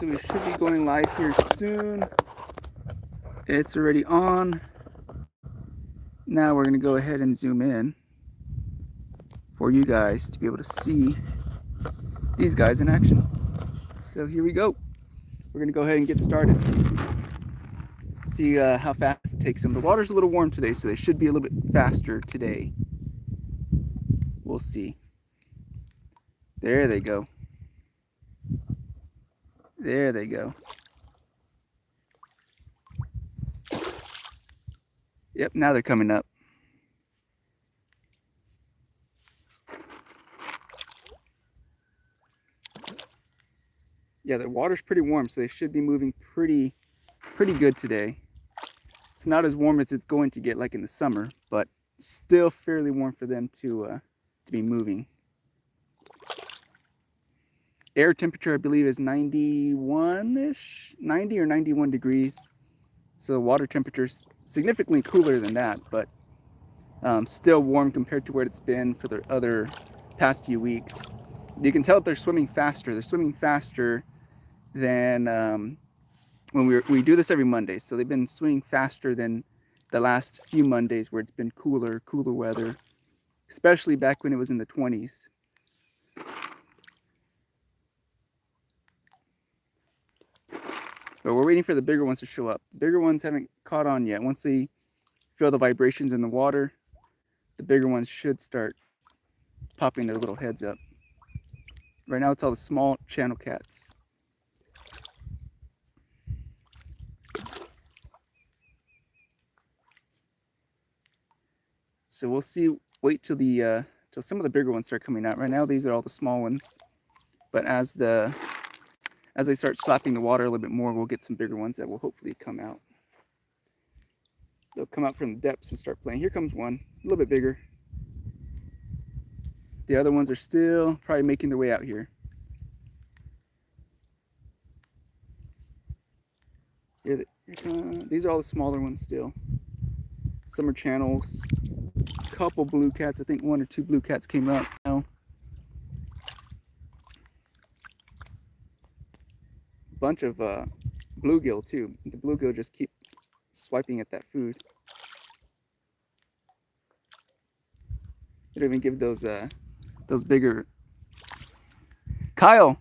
so we should be going live here soon. It's already on. Now we're going to go ahead and zoom in for you guys to be able to see these guys in action. So here we go. We're going to go ahead and get started. See how fast it takes them. The water's a little warm today, so they should be a little bit faster today. We'll see. There they go. There they go. Yep, now they're coming up. Yeah, the water's pretty warm, so they should be moving pretty good today. It's not as warm as it's going to get like in the summer, but still fairly warm for them to be moving. Air temperature, I believe, is 91-ish, 90 or 91 degrees. So the water temperature is significantly cooler than that, but still warm compared to where it's been for the other past few weeks. You can tell that they're swimming faster. They're swimming faster than when we do this every Monday. So they've been swimming faster than the last few Mondays where it's been cooler weather, especially back when it was in the 20s. But we're waiting for the bigger ones to show up. The bigger ones haven't caught on yet. Once they feel the vibrations in the water, the bigger ones should start popping their little heads up. Right now it's all the small channel cats. So we'll see, wait till till some of the bigger ones start coming out. Right now these are all the small ones. But as they start slapping the water a little bit more, we'll get some bigger ones that will hopefully come out. They'll come out from the depths and start playing. Here comes one, a little bit bigger. The other ones are still probably making their way out here. These are all the smaller ones still. Summer channels, couple blue cats. I think 1 or 2 blue cats came out now. Bunch of bluegill too. The bluegill just keep swiping at that food. They don't even give those bigger. Kyle,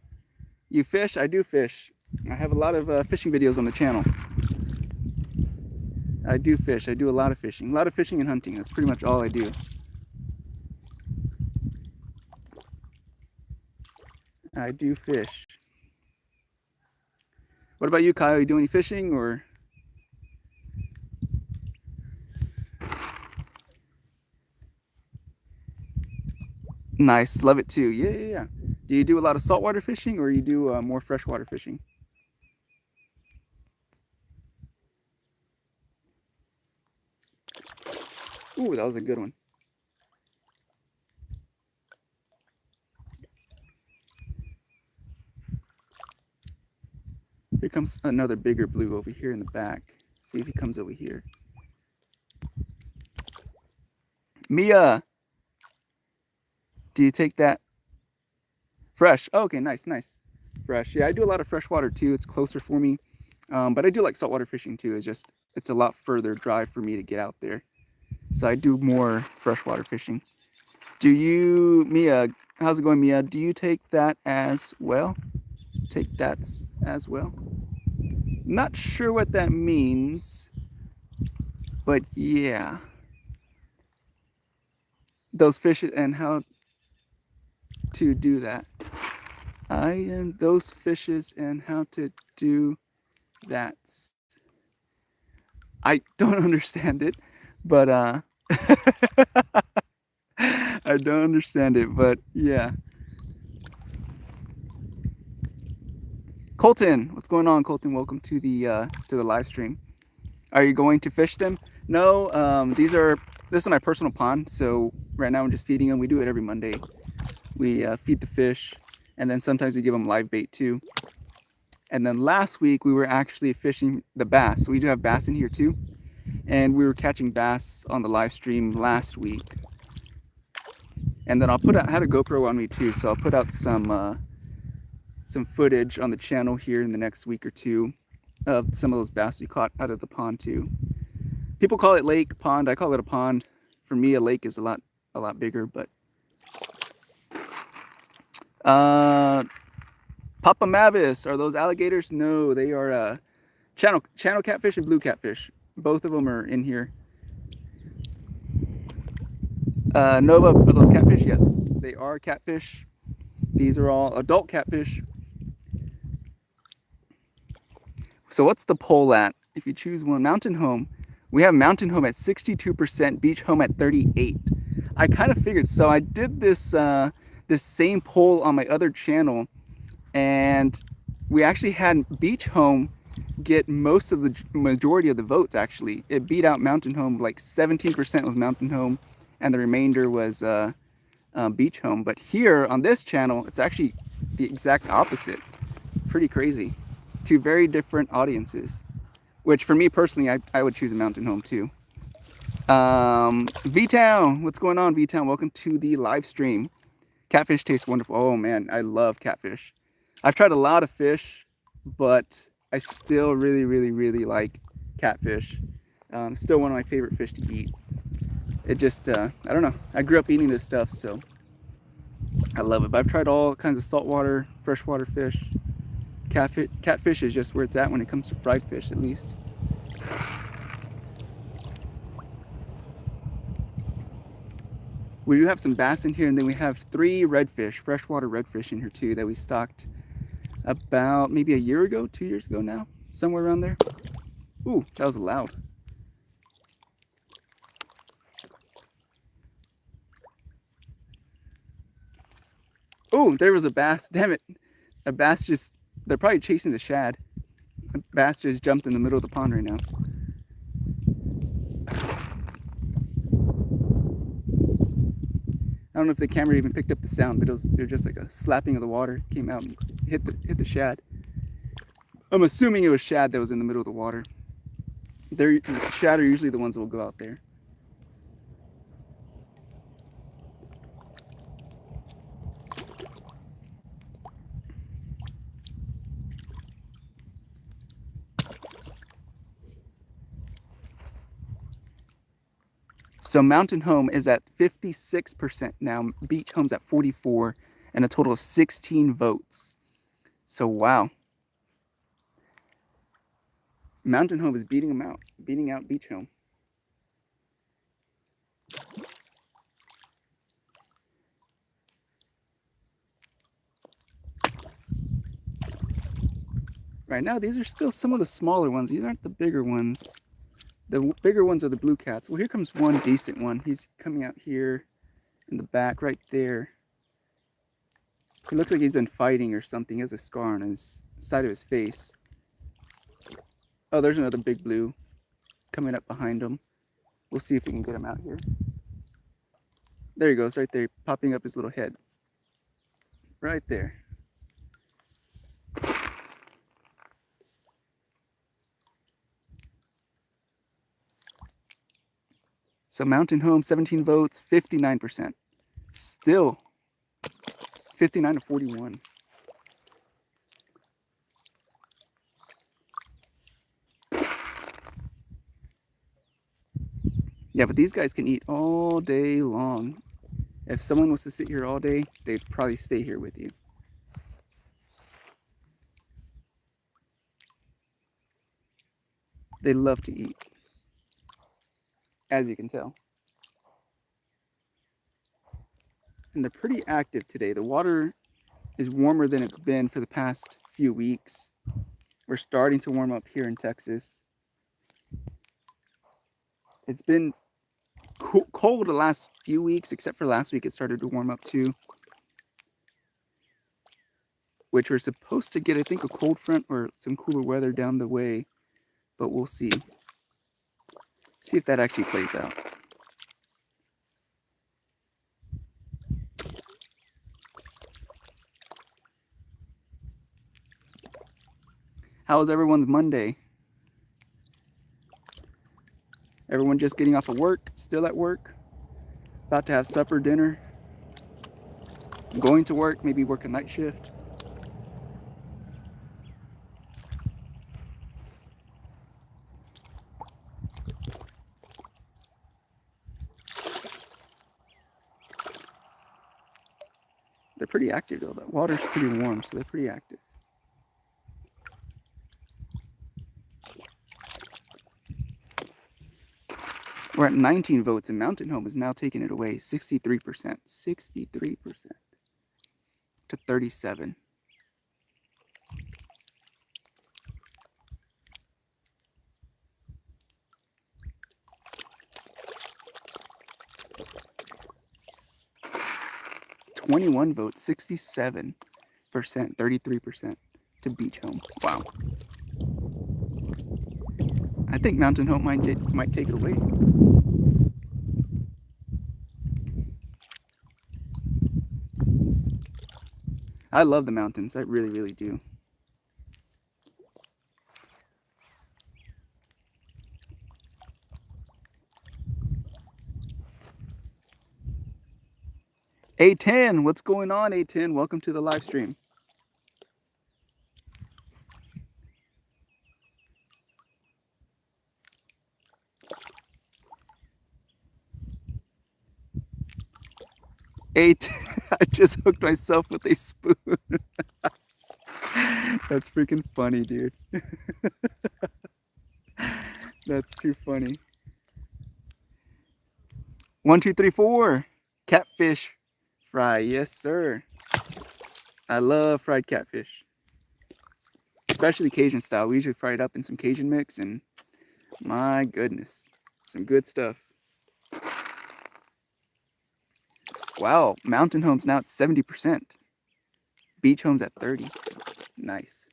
you fish? I do fish. I have a lot of fishing videos on the channel. I do fish. I do a lot of fishing and hunting. That's pretty much all I do. I do fish. What about you, Kyle? Are you doing any fishing or? Nice, love it too. Yeah. Do you do a lot of saltwater fishing or you do more freshwater fishing? Ooh, that was a good one. Here comes another bigger blue over here in the back. See if he comes over here. Mia, do you take that? Fresh. Oh, okay, nice. Fresh. Yeah, I do a lot of freshwater too. It's closer for me. But I do like saltwater fishing too. It's a lot further drive for me to get out there. So I do more freshwater fishing. Do you, Mia, how's it going, Mia? Do you take that as well? Take that as well? Not sure what that means, but yeah. Those fishes and how to do that. I am those fishes and how to do that. I don't understand it, but I don't understand it, but yeah. Colton, what's going on, Colton? Welcome to the live stream. Are you going to fish them? No, this is my personal pond, so right now I'm just feeding them. We do it every Monday. We feed the fish, and then sometimes we give them live bait too. And then last week we were actually fishing the bass. So we do have bass in here too, and we were catching bass on the live stream last week. And then I had a GoPro on me too, so I'll put out some some footage on the channel here in the next week or two of some of those bass we caught out of the pond too. People call it lake, pond. I call it a pond. For me, a lake is a lot bigger, but Papa Mavis, are those alligators? No, they are channel catfish and blue catfish. Both of them are in here. Nova, are those catfish? Yes, they are catfish. These are all adult catfish. So what's the poll at? If you choose one, Mountain Home. We have Mountain Home at 62%, Beach Home at 38%. I kind of figured, so I did this this same poll on my other channel, and we actually had Beach Home get most of the majority of the votes. Actually, it beat out Mountain Home. Like 17% was Mountain Home, and the remainder was Beach Home. But here on this channel, it's actually the exact opposite. Pretty crazy. Two very different audiences, which for me personally, I would choose a Mountain Home too. V-Town, what's going on, V-Town? Welcome to the live stream. Catfish tastes wonderful. Oh man, I love catfish. I've tried a lot of fish, but I still really like catfish. Still one of my favorite fish to eat. It just, I don't know. I grew up eating this stuff, so I love it. But I've tried all kinds of saltwater, freshwater fish. Catfish is just where it's at when it comes to fried fish, at least. We do have some bass in here, and then we have 3 redfish, freshwater redfish in here too, that we stocked about maybe a year ago, 2 years ago now, somewhere around there. Ooh, that was loud. Ooh, there was a bass, damn it. A bass just, they're probably chasing the shad. A bass just jumped in the middle of the pond right now. I don't know if the camera even picked up the sound, but it was just like a slapping of the water. Came out and hit the shad. I'm assuming it was shad that was in the middle of the water. Shad are usually the ones that will go out there. So Mountain Home is at 56% now. Beach Home's at 44%, and a total of 16 votes. So wow. Mountain Home is beating out Beach Home. Right now, these are still some of the smaller ones. These aren't the bigger ones. The bigger ones are the blue cats. Well, here comes one decent one. He's coming out here in the back right there. He looks like he's been fighting or something. He has a scar on his side of his face. Oh, there's another big blue coming up behind him. We'll see if we can get him out here. There he goes, right there, popping up his little head. Right there. So Mountain Home, 17 votes, 59%. Still 59 to 41. Yeah, but these guys can eat all day long. If someone was to sit here all day, they'd probably stay here with you. They love to eat, as you can tell. And they're pretty active today. The water is warmer than it's been for the past few weeks. We're starting to warm up here in Texas. It's been cold the last few weeks, except for last week it started to warm up too. Which we're supposed to get, I think, a cold front or some cooler weather down the way. But we'll see. See if that actually plays out. How was everyone's Monday? Everyone just getting off of work, still at work, about to have supper, dinner, going to work, maybe work a night shift. pretty active though. The water's pretty warm, so they're pretty active. We're at 19 votes, and Mountain Home is now taking it away. 63%. 63% to 37. $21 votes, 67%, 33% to Beach Home. Wow. I think Mountain Home might take it away. I love the mountains. I really, really do. A10, what's going on, A10? Welcome to the live stream. I just hooked myself with a spoon. That's freaking funny, dude. That's too funny. 1, 2, 3, 4. Catfish fry. Yes, sir. I love fried catfish. Especially Cajun style. We usually fry it up in some Cajun mix, and my goodness, some good stuff. Wow, Mountain Home's now at 70%. Beach Home's at 30%. Nice.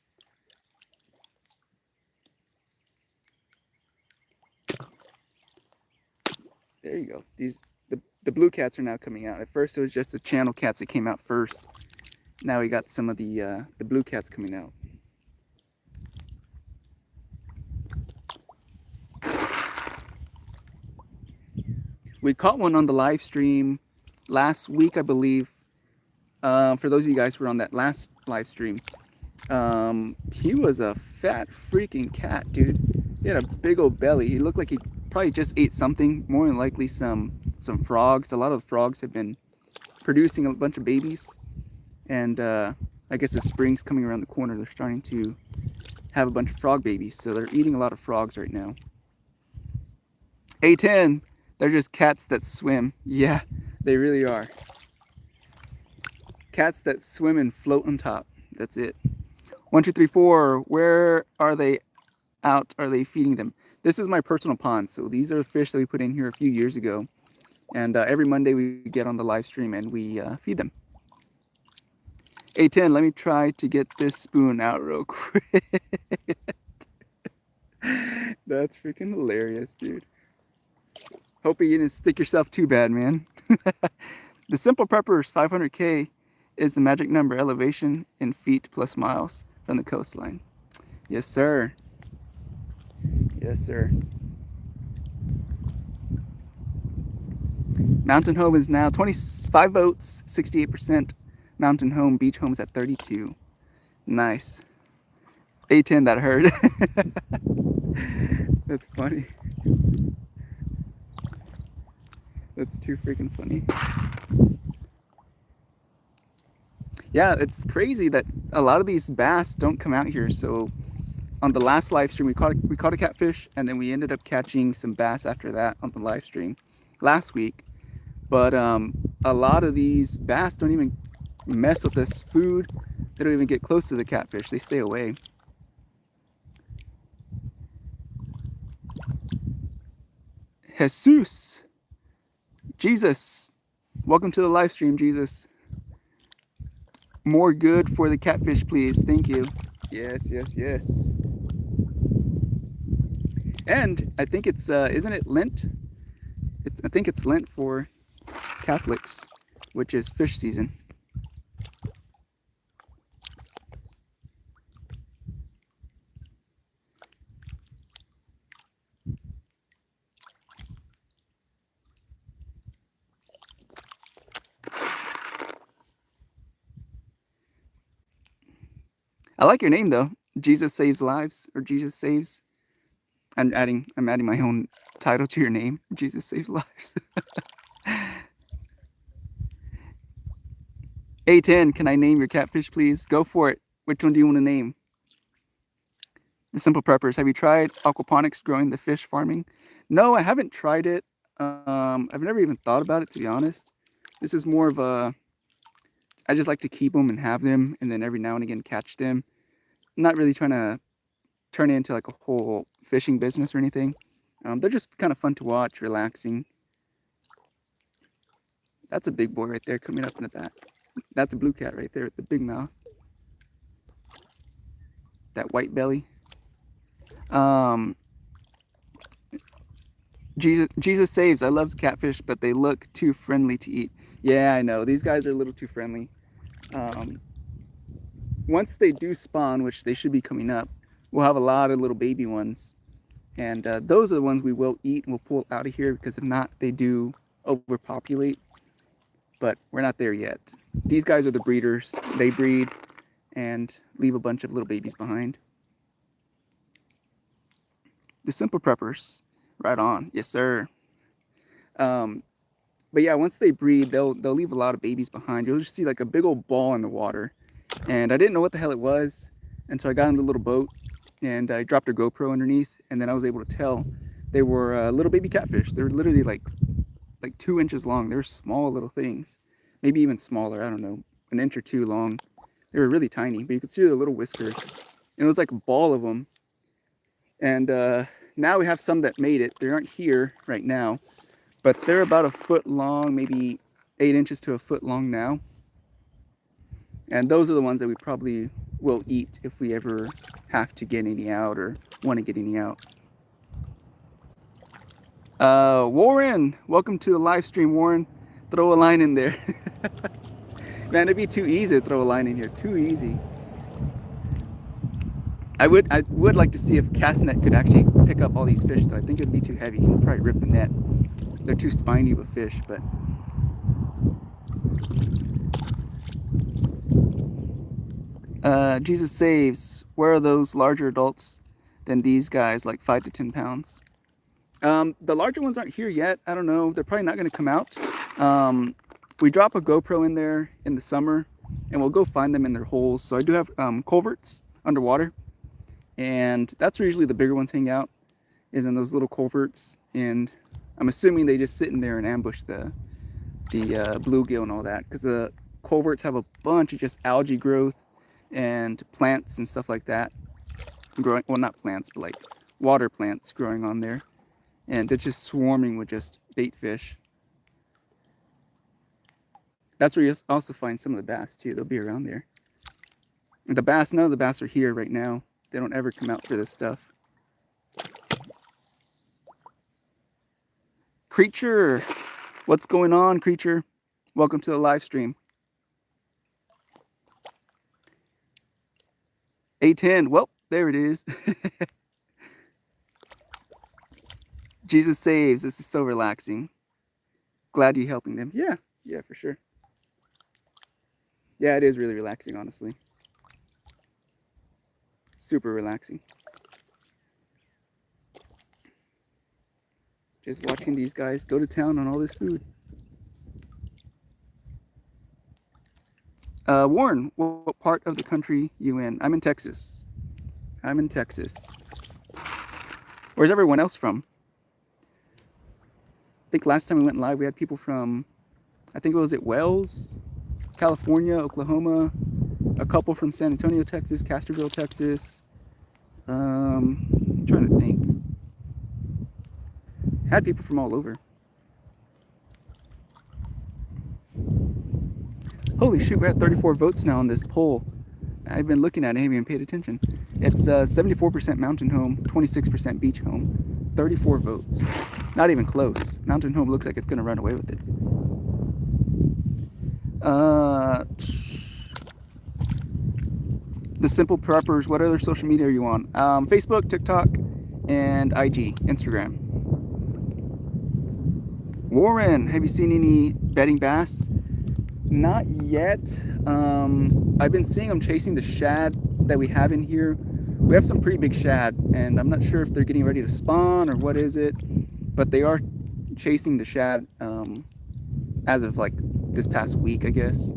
There you go. The blue cats are now coming out. At first it was just the channel cats that came out first. Now we got some of the blue cats coming out. We caught one on the live stream last week, I believe. For those of you guys who were on that last live stream, he was a fat freaking cat, dude. He had a big old belly. He looked like he probably just ate something, more than likely some frogs. A lot of the frogs have been producing a bunch of babies, and I guess the spring's coming around the corner. They're starting to have a bunch of frog babies, so they're eating a lot of frogs right now. A10, they're just cats that swim. Yeah, they really are. Cats that swim and float on top. That's it. 1, 2, 3, 4. Where are they out? Are they feeding them? This is my personal pond. So these are fish that we put in here a few years ago. And every Monday we get on the live stream and we feed them. A10, let me try to get this spoon out real quick. That's freaking hilarious, dude. Hope you didn't stick yourself too bad, man. The Simple Preppers 500K is the magic number, elevation in feet plus miles from the coastline. Yes, sir. Yes, sir. Mountain Home is now 25 votes, 68%. Mountain Home, Beach Home is at 32. Nice. A10, that hurt. That's funny. That's too freaking funny. Yeah, it's crazy that a lot of these bass don't come out here. So on the last live stream, we caught a catfish, and then we ended up catching some bass after that on the live stream last week. But a lot of these bass don't even mess with this food. They don't even get close to the catfish. They stay away. Jesus. Jesus. Welcome to the live stream, Jesus. More good for the catfish, please. Thank you. Yes, yes, yes. And I think it's, isn't it Lent? I think it's Lent for Catholics, which is fish season. I like your name though. Jesus Saves Lives, or Jesus Saves. I'm adding my own title to your name. Jesus Saves Lives. A10, can I name your catfish, please? Go for it. Which one do you want to name? The Simple Preppers. Have you tried aquaponics, growing the fish farming? No, I haven't tried it. I've never even thought about it, to be honest. This is more of a, I just like to keep them and have them, and then every now and again catch them. I'm not really trying to turn it into like a whole fishing business or anything. They're just kind of fun to watch, relaxing. That's a big boy right there coming up in the back. That's a blue cat right there with the big mouth. That white belly. Jesus saves. I love catfish, but they look too friendly to eat. Yeah, I know. These guys are a little too friendly. Once they do spawn, which they should be coming up, we'll have a lot of little baby ones. And those are the ones we will eat and we'll pull out of here, because if not, they do overpopulate. But we're not there yet. These guys are the breeders. They breed and leave a bunch of little babies behind. The Simple Preppers. Right on. Yes, sir. But yeah, once they breed, they'll leave a lot of babies behind. You'll just see like a big old ball in the water. And I didn't know what the hell it was until I got in the little boat and I dropped a GoPro underneath, and then I was able to tell they were little baby catfish. They're literally like 2 inches long. They're small little things, maybe even smaller. I don't know, an inch or two long. They were really tiny, but you could see their little whiskers. And it was like a ball of them. And now we have some that made it. They aren't here right now, but they're about a foot long, maybe 8 inches to a foot long now. And those are the ones that we probably will eat if we ever have to get any out or want to get any out. Warren, welcome to the live stream, Warren. Throw a line in there. Man, it'd be too easy to throw a line in here. Too easy. I would like to see if Castnet could actually pick up all these fish, though. I think it'd be too heavy. It'd probably rip the net. They're too spiny with fish, but... Jesus saves. Where are those larger adults than these guys, like 5 to 10 pounds? The larger ones aren't here yet. I don't know. They're probably not going to come out. We drop a GoPro in there in the summer, and we'll go find them in their holes. So I do have culverts underwater, and that's where usually the bigger ones hang out, is in those little culverts. And I'm assuming they just sit in there and ambush the bluegill and all that, because the culverts have a bunch of just algae growth and plants and stuff like that growing. Well, not plants, but like water plants growing on there, and it's just swarming with just bait fish. That's where you also find some of the bass too. They'll be around there. The bass, none of the bass are here right now. They don't ever come out for this stuff. Creature, what's going on, Creature? Welcome to the live stream. A10, well, there it is. Jesus saves. This is so relaxing. Glad you're helping them. Yeah, for sure. Yeah, it is really relaxing, honestly. Super relaxing. Just watching these guys go to town on all this food. Warren, what part of the country you in? I'm in Texas. I'm in Texas. Where's everyone else from? I think last time we went live, we had people from, I think it was at Wells, California, Oklahoma, a couple from San Antonio, Texas, Castroville, Texas. I'm trying to think. Had people from all over. Holy shoot, we're at 34 votes now on this poll. I've been looking at it, I haven't even paid attention. It's 74% mountain home, 26% beach home, 34 votes. Not even close. Mountain home looks like it's going to run away with it. The Simple Preppers, what other social media are you on? Facebook, TikTok, and IG, Instagram. Warren, have you seen any bedding bass? Not yet. I've been seeing them chasing the shad that we have in here. We have some pretty big shad, and I'm not sure if they're getting ready to spawn or what is it, but they are chasing the shad as of like this past week, I guess.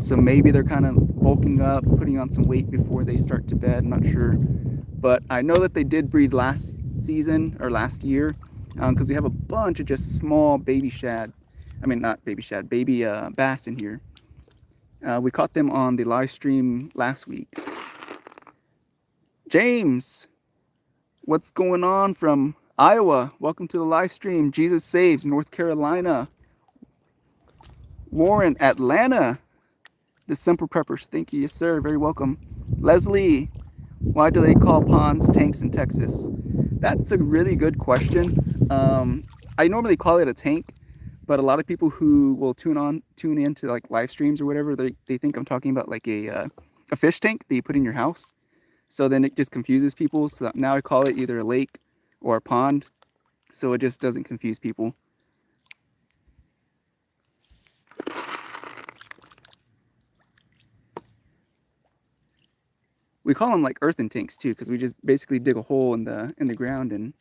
So maybe they're kind of bulking up, putting on some weight before they start to bed. I'm not sure. But I know that they did breed last season or last year, because we have a bunch of just small baby shad. I mean, not baby shad, baby bass in here. We caught them on the live stream last week. James, what's going on from Iowa? Welcome to the live stream. Jesus Saves, North Carolina. Warren, Atlanta. The Simple Preppers, thank you, yes sir, very welcome. Leslie, why do they call ponds tanks in Texas? That's a really good question. I normally call it a tank, but a lot of people who will tune into like live streams or whatever, they think I'm talking about like a fish tank that you put in your house. So then it just confuses people. So now I call it either a lake or a pond, so it just doesn't confuse people. We call them like earthen tanks too, because we just basically dig a hole in the ground, and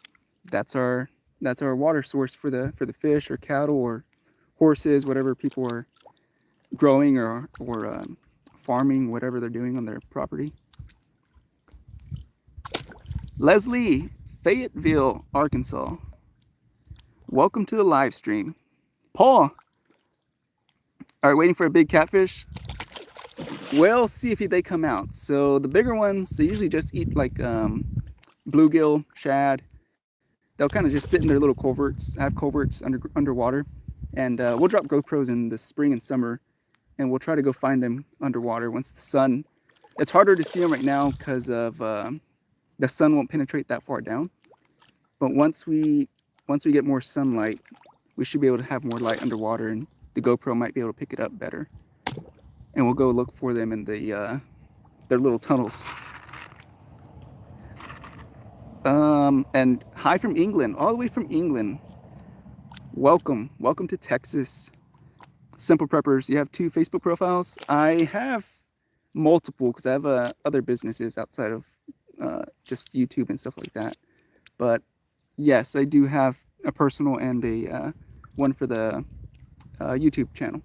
that's our water source for the fish or cattle or horses, whatever people are growing or farming, whatever they're doing on their property. Leslie, Fayetteville, Arkansas. Welcome to the live stream. Paul, all right, waiting for a big catfish. We'll see if they come out. So the bigger ones, they usually just eat like bluegill, shad. They'll kind of just sit in their little culverts, have culverts underwater. And we'll drop GoPros in the spring and summer, and we'll try to go find them underwater once the sun. It's harder to see them right now because of the sun won't penetrate that far down. But once we get more sunlight, we should be able to have more light underwater, and the GoPro might be able to pick it up better. And we'll go look for them in their little tunnels. And hi from England, all the way from England. Welcome to Texas. Simple Preppers, you have 2 Facebook profiles? I have multiple because I have other businesses outside of just YouTube and stuff like that. But yes, I do have a personal and a one for the YouTube channel.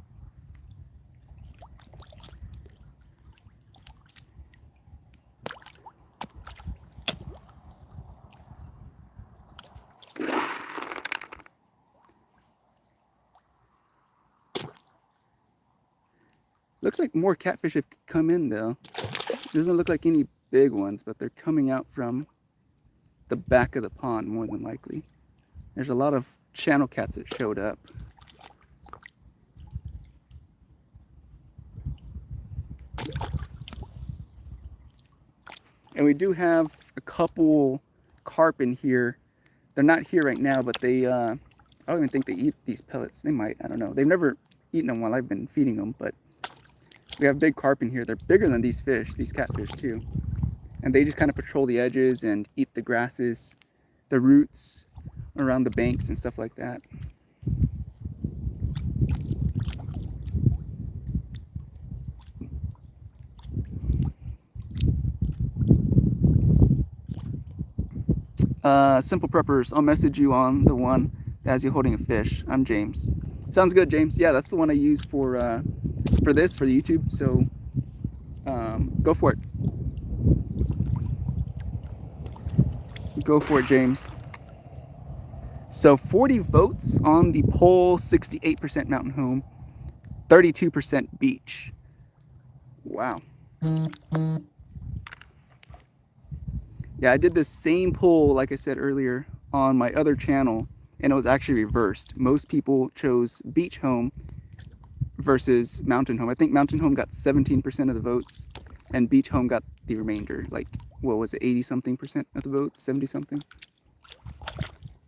Looks like more catfish have come in though. Doesn't look like any big ones, but they're coming out from the back of the pond more than likely. There's a lot of channel cats that showed up. And we do have a couple carp in here. They're not here right now, but they, I don't even think they eat these pellets. They might, I don't know. They've never eaten them while I've been feeding them, but we have big carp in here. They're bigger than these fish, these catfish too. And they just kind of patrol the edges and eat the grasses, the roots around the banks and stuff like that. Simple Preppers, I'll message you on the one that has you holding a fish. I'm James. Sounds good, James. Yeah, that's the one I use for the YouTube. So go for it. Go for it, James. So 40 votes on the poll, 68% mountain home, 32% beach. Wow. Yeah, I did the same poll, like I said earlier, on my other channel, and it was actually reversed. Most people chose beach home versus mountain home. I think mountain home got 17% of the votes, and beach home got the remainder. Like, what was it, 80-something% of the votes, 70-something?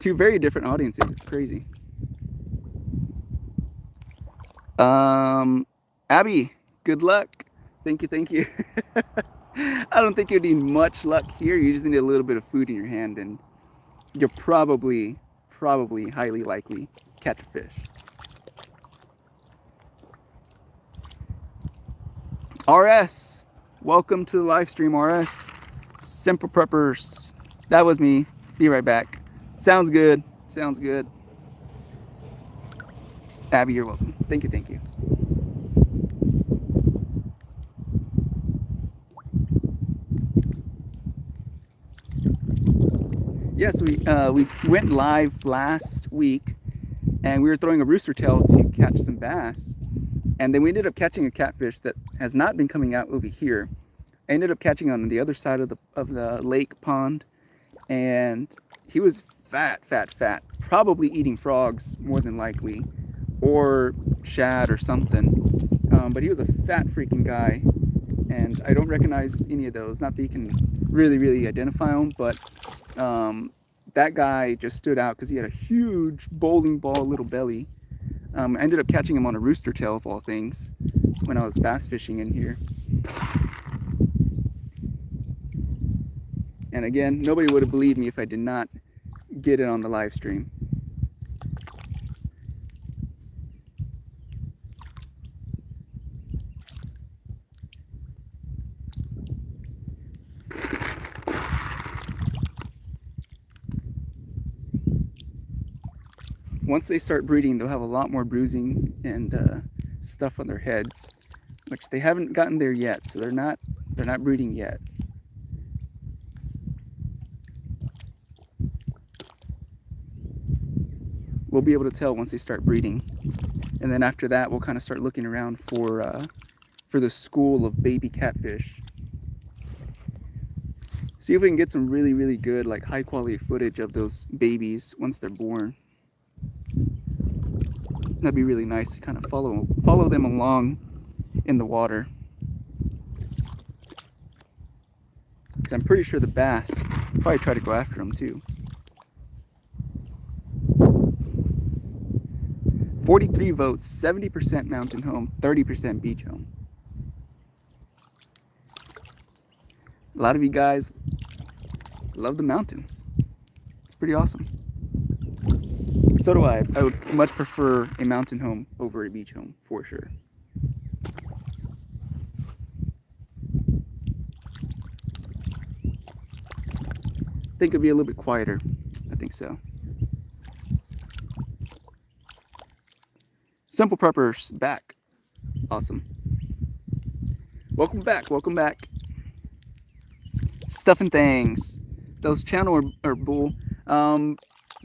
2 very different audiences. It's crazy. Abby, good luck. Thank you. I don't think you need much luck here. You just need a little bit of food in your hand, and you'll probably, highly likely catch a fish. RS, welcome to the live stream, RS. Simple Preppers, that was me. Be right back. Sounds good. Abby, you're welcome. Thank you. Yeah, so we went live last week, and we were throwing a rooster tail to catch some bass, and then we ended up catching a catfish that has not been coming out over here. I ended up catching on the other side of the lake pond, and he was fat, fat, fat. Probably eating frogs more than likely, or shad or something. But he was a fat freaking guy, and I don't recognize any of those. Not that you can really, really identify them, but that guy just stood out because he had a huge bowling ball little belly. I ended up catching him on a rooster tail of all things when I was bass fishing in here. And again, nobody would have believed me if I did not get it on the live stream. Once they start breeding, they'll have a lot more bruising and stuff on their heads, which they haven't gotten there yet, so they're not breeding yet. We'll be able to tell once they start breeding, and then after that, we'll kind of start looking around for the school of baby catfish. See if we can get some really, really good, like high quality footage of those babies once they're born. That'd be really nice to kind of follow them along in the water. Because I'm pretty sure the bass probably try to go after them too. 43 votes, 70% mountain home, 30% beach home. A lot of you guys love the mountains. It's pretty awesome. So do I. I would much prefer a mountain home over a beach home, for sure. I think it'd be a little bit quieter. I think so. Simple Preppers back. Awesome. Welcome back. Welcome back. Stuff and things. Those channel or bull.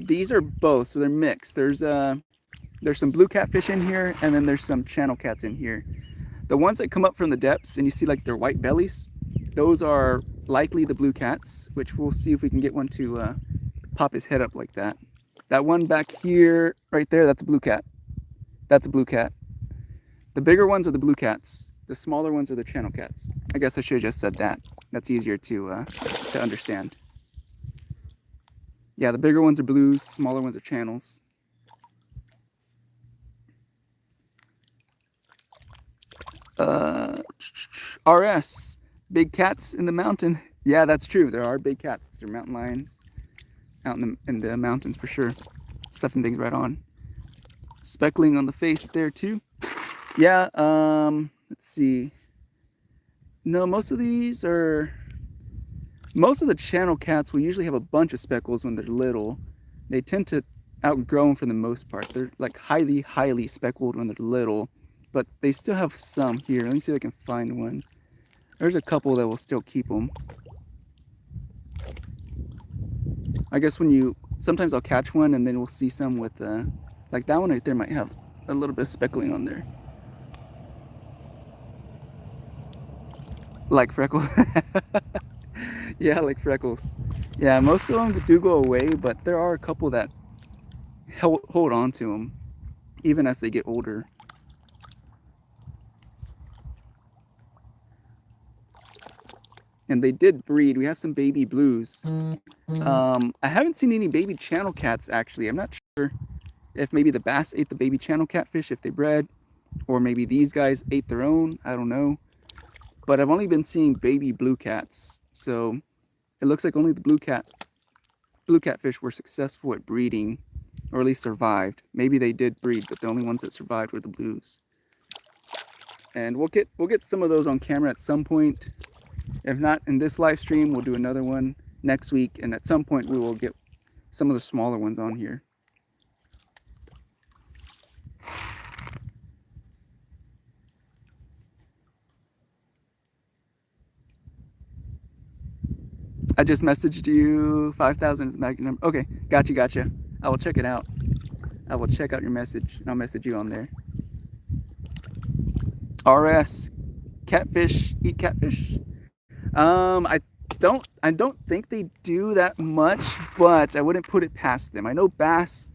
These are both, so they're mixed. There's some blue catfish in here, and then there's some channel cats in here. The ones that come up from the depths and you see like their white bellies, those are likely the blue cats, which we'll see if we can get one to pop his head up like that. That one back here, right there, that's a blue cat. That's a blue cat. The bigger ones are the blue cats. The smaller ones are the channel cats. I guess I should have just said that. That's easier to understand. Yeah, the bigger ones are blues, smaller ones are channels. RS, big cats in the mountain. Yeah, that's true. There are big cats. They're mountain lions out in the mountains for sure. Stuffing things right on. Speckling on the face there too. Yeah, let's see. No, most of the channel cats will usually have a bunch of speckles when they're little. They tend to outgrow them for the most part. They're like highly, highly speckled when they're little, but they still have some here. Let me see if I can find one. There's a couple that will still keep them. I guess sometimes I'll catch one and then we'll see some with, like that one right there might have a little bit of speckling on there. Like freckles. Yeah, like freckles. Yeah, most of them do go away, but there are a couple that hold on to them even as they get older. And they did breed. We have some baby blues. I haven't seen any baby channel cats actually. I'm not sure if maybe the bass ate the baby channel catfish if they bred, or maybe these guys ate their own. I don't know. But I've only been seeing baby blue cats. So it looks like only the blue catfish were successful at breeding, or at least survived. Maybe they did breed, but the only ones that survived were the blues. And we'll get some of those on camera at some point. If not in this live stream, we'll do another one next week, and at some point we will get some of the smaller ones on here. I just messaged you. 5,000 is the magic number. Okay, gotcha. I will check it out. I will check out your message, and I'll message you on there. RS, catfish, eat catfish. I don't think they do that much, but I wouldn't put it past them. I know bass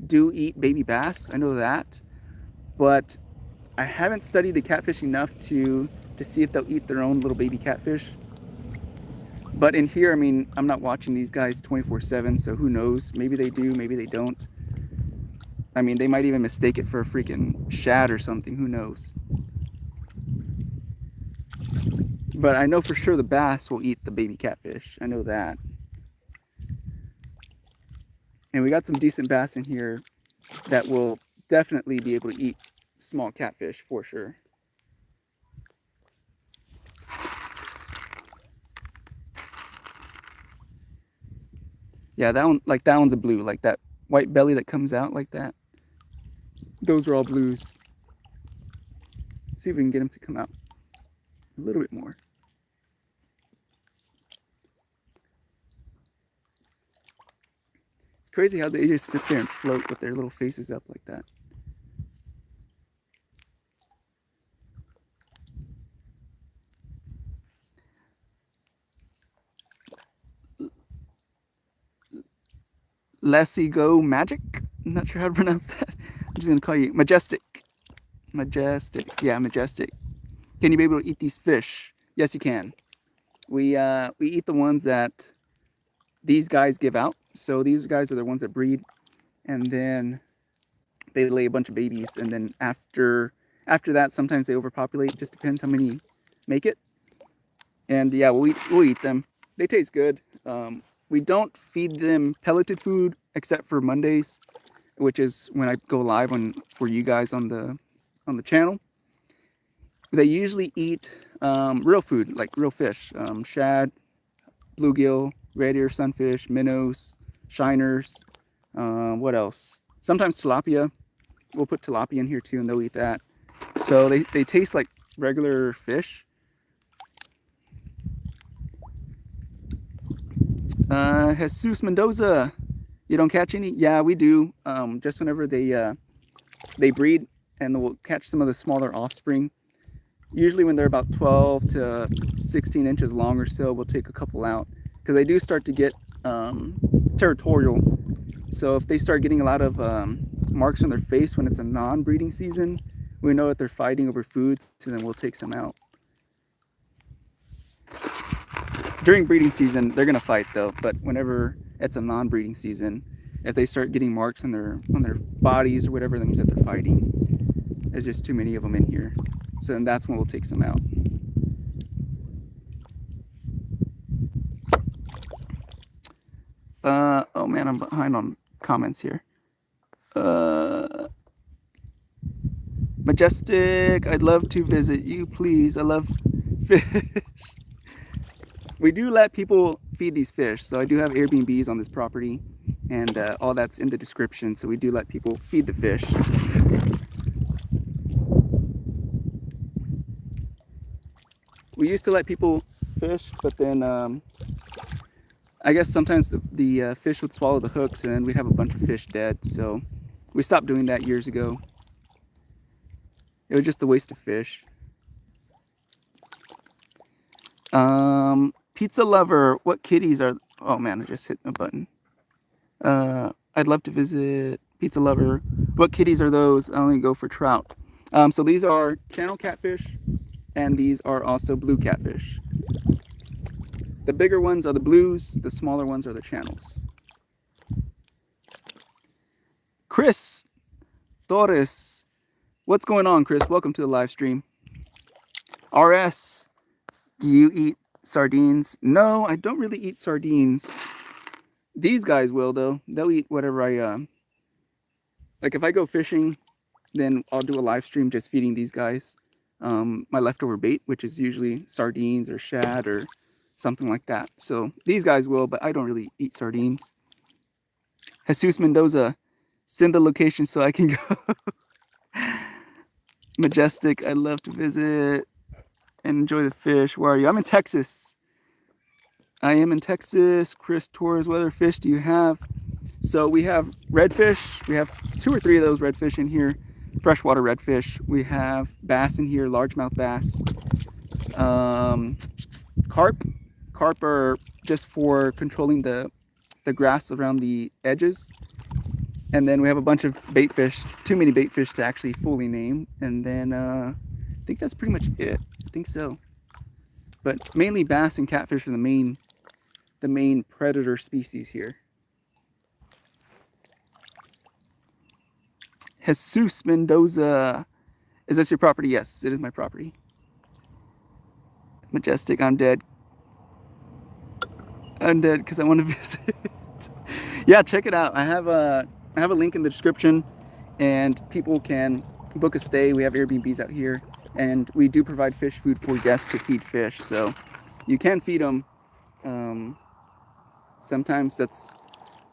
do eat baby bass. I know that, but I haven't studied the catfish enough to see if they'll eat their own little baby catfish. But in here, I mean, I'm not watching these guys 24/7, so who knows? Maybe they do, maybe they don't. I mean, they might even mistake it for a freaking shad or something. Who knows? But I know for sure the bass will eat the baby catfish. I know that. And we got some decent bass in here that will definitely be able to eat small catfish for sure. Yeah, that one, like that one's a blue, like that white belly that comes out like that. Those are all blues. See if we can get him to come out a little bit more. It's crazy how they just sit there and float with their little faces up like that. Lassie Go Magic? I'm not sure how to pronounce that. I'm just gonna call you Majestic. Majestic. Yeah, Majestic. Can you be able to eat these fish? Yes, you can. We eat the ones that these guys give out. So these guys are the ones that breed, and then they lay a bunch of babies, and then after that, sometimes they overpopulate. Just depends how many make it. And yeah, we'll eat them. They taste good. We don't feed them pelleted food except for Mondays, which is when I go live for you guys on the channel. They usually eat real food, like real fish, shad, bluegill, red ear sunfish, minnows, shiners. What else? Sometimes tilapia. We'll put tilapia in here too, and they'll eat that. So they taste like regular fish. Jesus Mendoza, you don't catch any? Yeah, we do. Just whenever they breed, and we'll catch some of the smaller offspring. Usually when they're about 12 to 16 inches long or so, we'll take a couple out because they do start to get territorial. So if they start getting a lot of marks on their face when it's a non-breeding season, we know that they're fighting over food, so then we'll take some out. During breeding season, they're gonna fight though, but whenever it's a non-breeding season, if they start getting marks on their bodies or whatever, that means that they're fighting. There's just too many of them in here. So then that's when we'll take some out. Oh man, I'm behind on comments here. Majestic, I'd love to visit you, please. I love fish. We do let people feed these fish. So I do have Airbnbs on this property, and all that's in the description. So we do let people feed the fish. We used to let people fish, but then I guess sometimes the fish would swallow the hooks, and then we'd have a bunch of fish dead. So we stopped doing that years ago. It was just a waste of fish. Pizza lover, what kitties are? Oh man, I just hit a button. I'd love to visit. Pizza lover, what kitties are those? I only go for trout. So these are channel catfish, and these are also blue catfish. The bigger ones are the blues, the smaller ones are the channels. Chris Torres, what's going on, Chris? Welcome to the live stream. RS, do you eat sardines? No, I don't really eat sardines. These guys will though. They'll eat whatever I like. If I go fishing, then I'll do a live stream just feeding these guys my leftover bait, which is usually sardines or shad or something like that. So these guys will, but I don't really eat sardines. Jesus Mendoza, send the location so I can go. Majestic, I'd love to visit and enjoy the fish. Where are you? I'm in Texas. I am in Texas. Chris Torres, what other fish do you have? So we have redfish. We have 2 or 3 of those redfish in here. Freshwater redfish. We have bass in here, largemouth bass. Carp. Carp are just for controlling the grass around the edges. And then we have a bunch of bait fish. Too many bait fish to actually fully name. And then I think that's pretty much it. I think so. But mainly bass and catfish are the main predator species here. Jesus Mendoza. Is this your property? Yes, it is my property. Majestic, I'm dead. I'm dead because I want to visit. Yeah, check it out. I have a link in the description, and people can book a stay. We have Airbnbs out here, and we do provide fish food for guests to feed fish. So you can feed them. Sometimes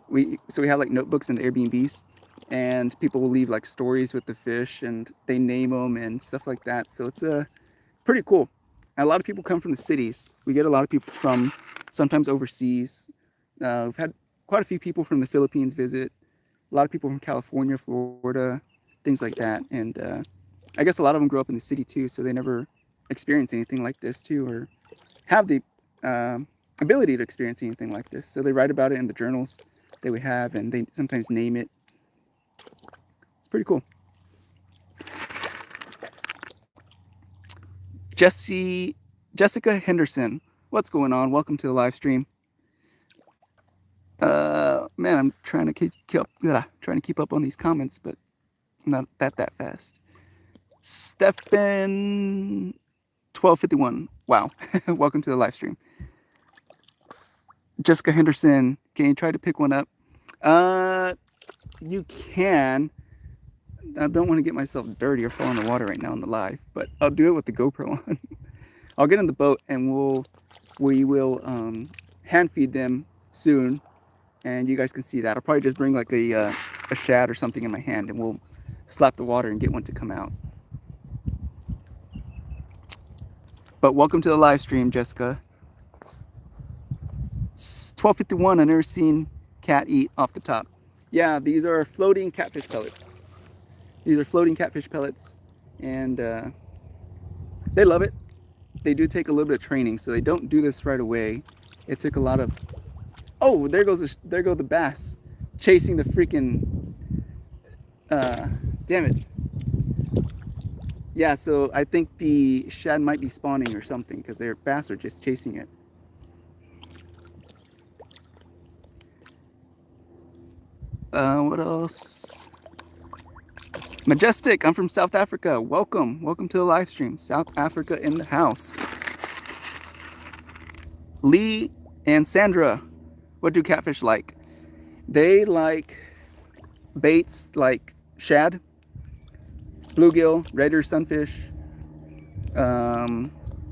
we have like notebooks in the Airbnbs, and people will leave like stories with the fish, and they name them and stuff like that. So it's pretty cool. And a lot of people come from the cities. We get a lot of people from sometimes overseas. We've had quite a few people from the Philippines visit. A lot of people from California, Florida, things like that. And I guess a lot of them grow up in the city too, so they never experience anything like this too, or have the ability to experience anything like this. So they write about it in the journals that we have, and they sometimes name it. It's pretty cool. Jessica Henderson, what's going on? Welcome to the live stream. Man, I'm trying to keep up on these comments, but I'm not that fast. Stefan 1251. Wow. Welcome to the live stream. Jessica Henderson, can you try to pick one up? You can. I don't want to get myself dirty or fall in the water right now in the live, but I'll do it with the GoPro on. I'll get in the boat and we will hand feed them soon, and you guys can see that. I'll probably just bring like a shad or something in my hand, and we'll slap the water and get one to come out. But welcome to the live stream, Jessica. 1251. I've never seen cat eat off the top. Yeah, these are floating catfish pellets. These are floating catfish pellets, and they love it. They do take a little bit of training, so they don't do this right away. It took a lot of... Oh, there go the bass chasing the freaking... damn it. Yeah, so I think the shad might be spawning or something, because their bass are just chasing it. What else? Majestic, I'm from South Africa. Welcome to the live stream. South Africa in the house. Lee and Sandra, what do catfish like? They like baits like shad, bluegill, red ear sunfish,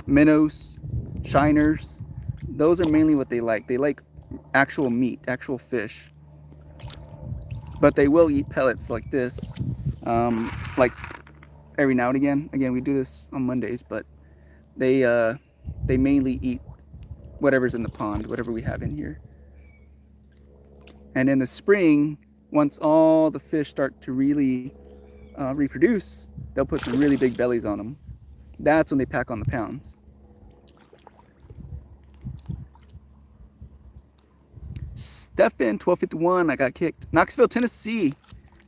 minnows, shiners. Those are mainly what they like. They like actual meat, actual fish. But they will eat pellets like this, like every now and again. Again, we do this on Mondays, but they mainly eat whatever's in the pond, whatever we have in here. And in the spring, once all the fish start to really reproduce, they'll put some really big bellies on them. That's when they pack on the pounds. Stefan 1251, I got kicked. Knoxville, Tennessee.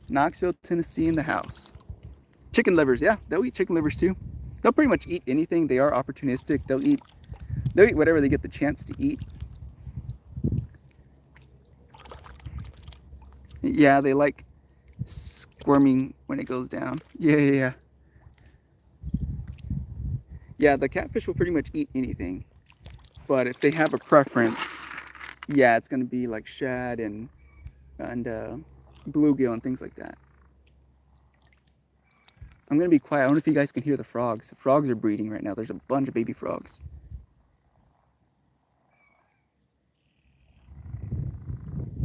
Knoxville, Tennessee in the house. Chicken livers, yeah, they'll eat chicken livers too. They'll pretty much eat anything. They are opportunistic. They'll eat whatever they get the chance to eat. Yeah, they like squirming when it goes down. Yeah. Yeah, the catfish will pretty much eat anything. But if they have a preference, yeah, it's gonna be like shad and bluegill and things like that. I'm gonna be quiet. I don't know if you guys can hear the frogs. The frogs are breeding right now. There's a bunch of baby frogs.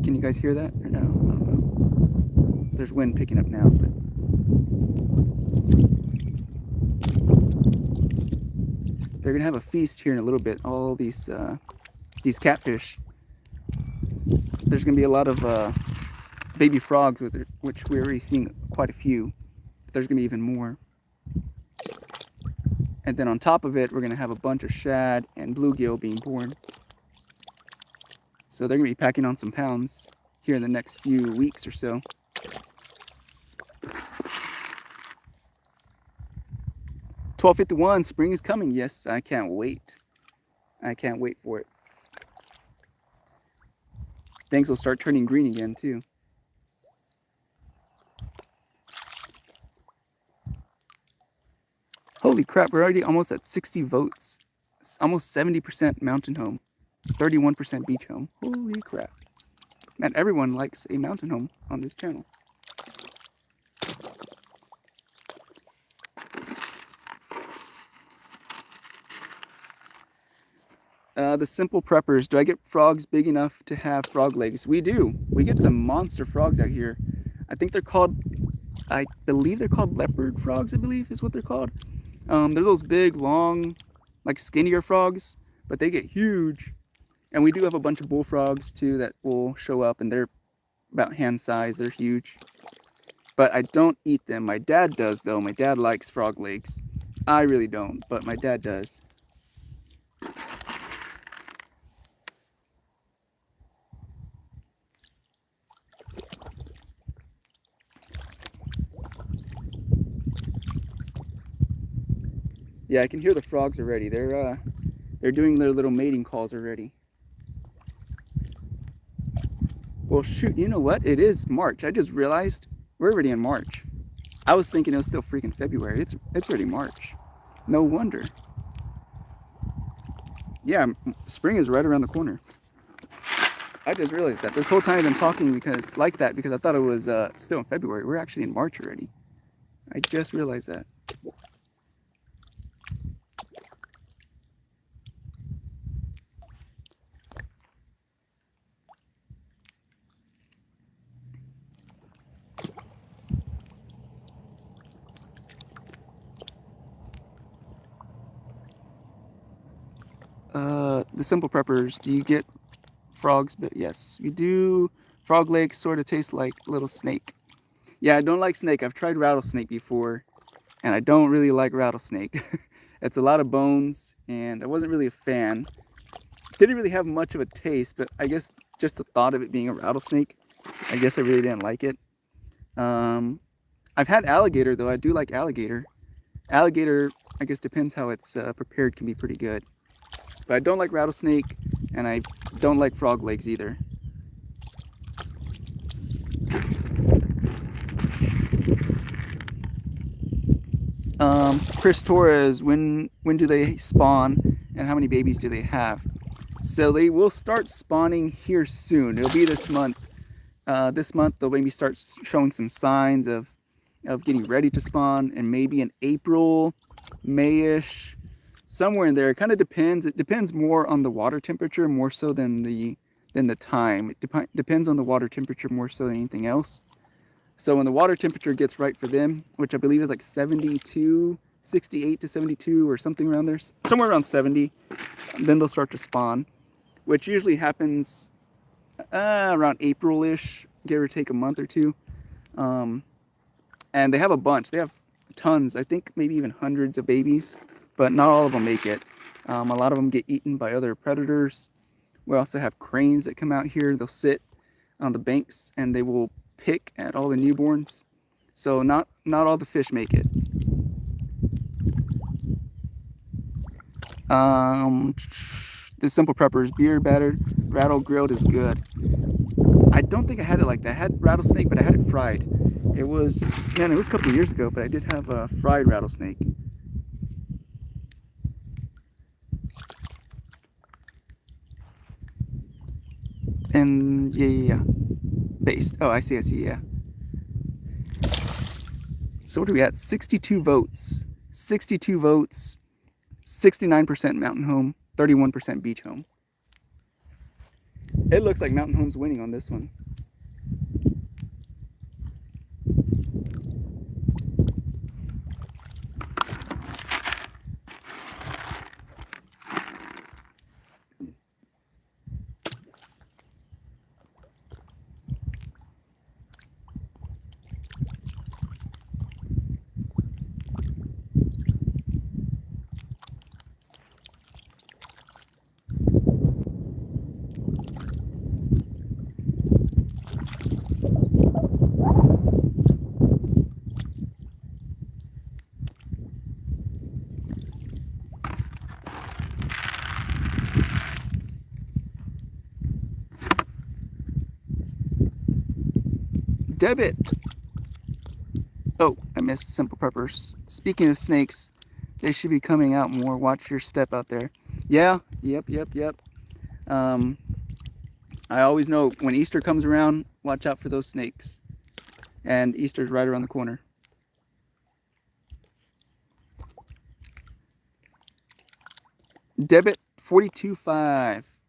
Can you guys hear that or no? I don't know. There's wind picking up now, but they're gonna have a feast here in a little bit. All these these catfish. There's going to be a lot of baby frogs, which we're already seeing quite a few. But there's going to be even more. And then on top of it, we're going to have a bunch of shad and bluegill being born. So they're going to be packing on some pounds here in the next few weeks or so. $12.51, spring is coming. Yes, I can't wait. I can't wait for it. Things will start turning green again too. Holy crap, we're already almost at 60 votes. It's almost 70% mountain home, 31% beach home. Holy crap. Man, everyone likes a mountain home on this channel. The simple preppers, do I get frogs big enough to have frog legs? We do. We get some monster frogs out here. I think they're called, I believe they're called leopard frogs, I believe is what they're called. They're those big, long, like skinnier frogs, but they get huge. And we do have a bunch of bullfrogs too that will show up, and they're about hand size. They're huge. But I don't eat them. My dad does though. My dad likes frog legs. I really don't, but my dad does. Yeah, I can hear the frogs already. They're doing their little mating calls already. Well, shoot, you know what? It is March. I just realized we're already in March. I was thinking it was still freaking February. It's already March. No wonder. Yeah, spring is right around the corner. I just realized that. This whole time I've been talking because I thought it was still in February. We're actually in March already. I just realized that. The simple preppers, do you get frogs? But yes, we do. Frog legs sort of taste like little snake. Yeah, I don't like snake. I've tried rattlesnake before, and I don't really like rattlesnake. It's a lot of bones, and I wasn't really a fan. Didn't really have much of a taste, but I guess just the thought of it being a rattlesnake, I guess I really didn't like it. I've had alligator though. I do like alligator. Alligator, I guess depends how it's prepared, can be pretty good. But I don't like rattlesnake, and I don't like frog legs either. Chris Torres, when do they spawn, and how many babies do they have? So they will start spawning here soon. It'll be this month. This month they'll maybe start showing some signs of getting ready to spawn, and maybe in April, May-ish, somewhere in there. It kind of depends. It depends more on the water temperature more so than the time. It depends on the water temperature more so than anything else. So when the water temperature gets right for them, which I believe is like 72, 68 to 72 or something around there, somewhere around 70, then they'll start to spawn, which usually happens around April-ish, give or take a month or two. And they have a bunch. They have tons, I think maybe even hundreds of babies, but not all of them make it. A lot of them get eaten by other predators. We also have cranes that come out here. They'll sit on the banks and they will pick at all the newborns. So not all the fish make it. The simple preppers, beer battered, rattle grilled is good. I don't think I had it like that. I had rattlesnake, but I had it fried. It was a couple of years ago, but I did have a fried rattlesnake. And yeah. Based. Oh, I see, yeah. So what are we at? 62 votes. 62 votes. 69% mountain home, 31% beach home. It looks like mountain home's winning on this one. Debit. Oh, I missed Simple Preppers. Speaking of snakes, they should be coming out more. Watch your step out there. Yeah, yep. I always know when Easter comes around, watch out for those snakes. And Easter's right around the corner. Debit 42.5,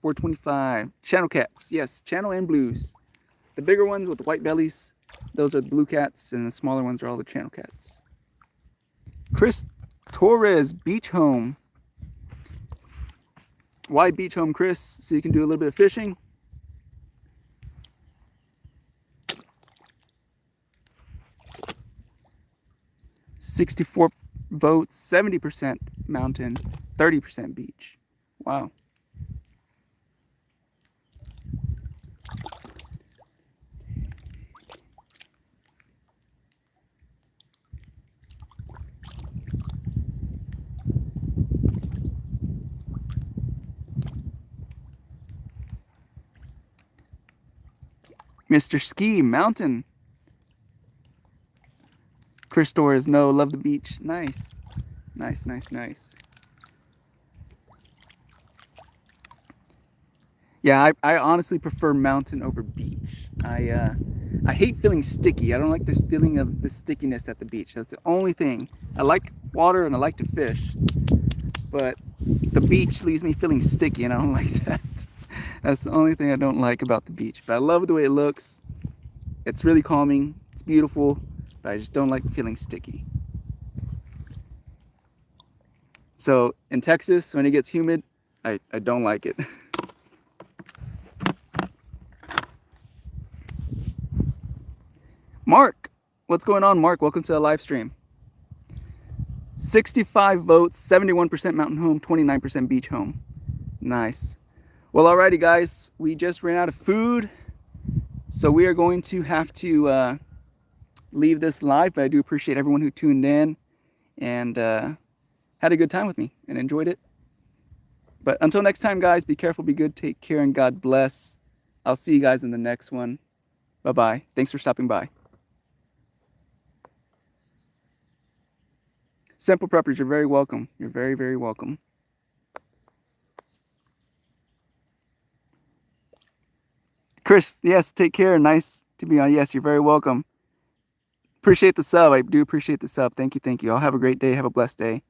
425. Channel cats, yes, channel and blues. The bigger ones with the white bellies, those are the blue cats, and the smaller ones are all the channel cats. Chris Torres, beach home. Why beach home, Chris? So you can do a little bit of fishing. $64 votes, 70% mountain, 30% beach. Wow. Mr. Ski, mountain. Chris Torres, no, love the beach. Nice. Nice. Yeah, I honestly prefer mountain over beach. I hate feeling sticky. I don't like this feeling of the stickiness at the beach. That's the only thing. I like water and I like to fish, but the beach leaves me feeling sticky and I don't like that. That's the only thing I don't like about the beach. But I love the way it looks. It's really calming. It's beautiful, but I just don't like feeling sticky. So in Texas, when it gets humid, I don't like it. Mark, what's going on, Mark? Welcome to the live stream. 65 votes, 71% mountain home, 29% beach home. Nice. Well, alrighty, guys. We just ran out of food, so we are going to have to leave this live, but I do appreciate everyone who tuned in and had a good time with me and enjoyed it. But until next time, guys, be careful, be good, take care, and God bless. I'll see you guys in the next one. Bye-bye. Thanks for stopping by. Simple Preppers, you're very welcome. You're very, very welcome. Chris, yes, take care. Nice to be on. Yes, you're very welcome. Appreciate the sub. I do appreciate the sub. Thank you. I'll have a great day. Have a blessed day.